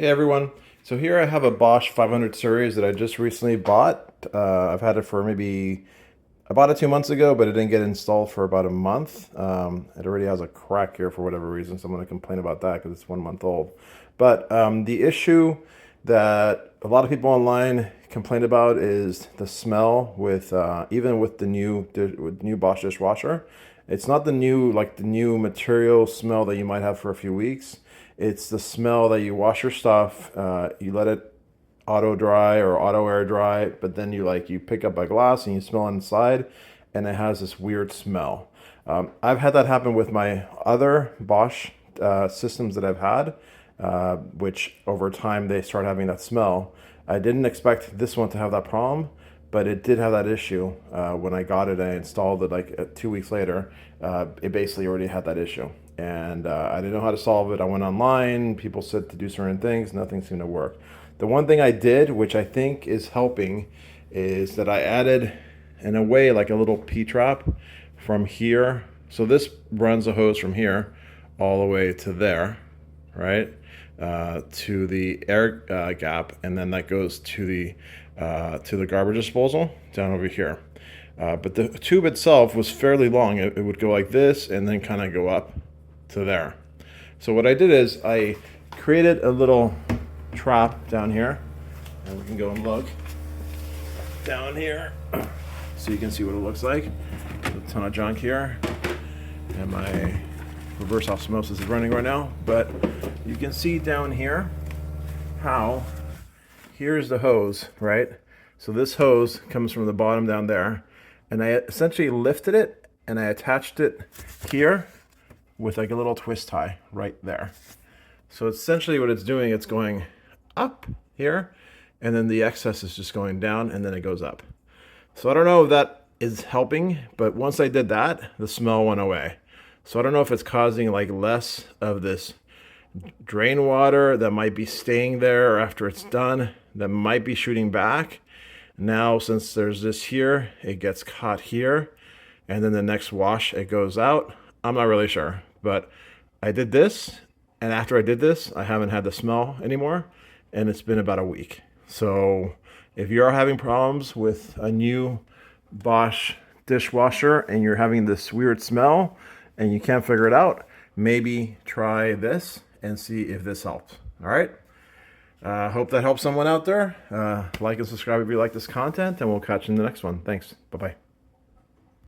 Hey everyone, so here I have a Bosch 500 series that I just recently bought. I've had it for I bought it 2 months ago, but it didn't get installed for about a month. It already has a crack here for whatever reason, so I'm going to complain about that because it's 1 month old. But the issue that a lot of people online complain about is the smell with even with the new Bosch dishwasher. It's not the new material smell that you might have for a few weeks. It's the smell that you wash your stuff, you let it auto dry or auto air dry, but then you pick up a glass and you smell inside, and it has this weird smell. I've had that happen with my other Bosch systems that I've had, which over time they start having that smell. I didn't expect this one to have that problem, but it did have that issue. When I got it, I installed it like 2 weeks later. It basically already had that issue, and I didn't know how to solve it. I went online, people said to do certain things, nothing seemed to work. The one thing I did, which I think is helping, is that I added, in a way, like a little P-trap from here. So this runs a hose from here all the way to there, right? To the air gap, and then that goes to the garbage disposal down over here. But the tube itself was fairly long. It would go like this and then kind of go up to there. So what I did is I created a little trap down here, and we can go and look down here so you can see what it looks like. There's a ton of junk here, and my reverse osmosis is running right now, but you can see down here how here's the hose, right? So this hose comes from the bottom down there, and I essentially lifted it and I attached it here with like a little twist tie right there. So essentially what it's doing, it's going up here, and then the excess is just going down, and then it goes up. So I don't know if that is helping, but once I did that, the smell went away. So I don't know if it's causing like less of this drain water that might be staying there after it's done, that might be shooting back. Now, since there's this here, it gets caught here, and then the next wash, it goes out. I'm not really sure, but I did this, and after I did this, I haven't had the smell anymore, and it's been about a week. So if you're having problems with a new Bosch dishwasher and you're having this weird smell and you can't figure it out, maybe try this and see if this helps. All right. Hope that helps someone out there. Like and subscribe if you like this content, and we'll catch you in the next one. Thanks. Bye-bye.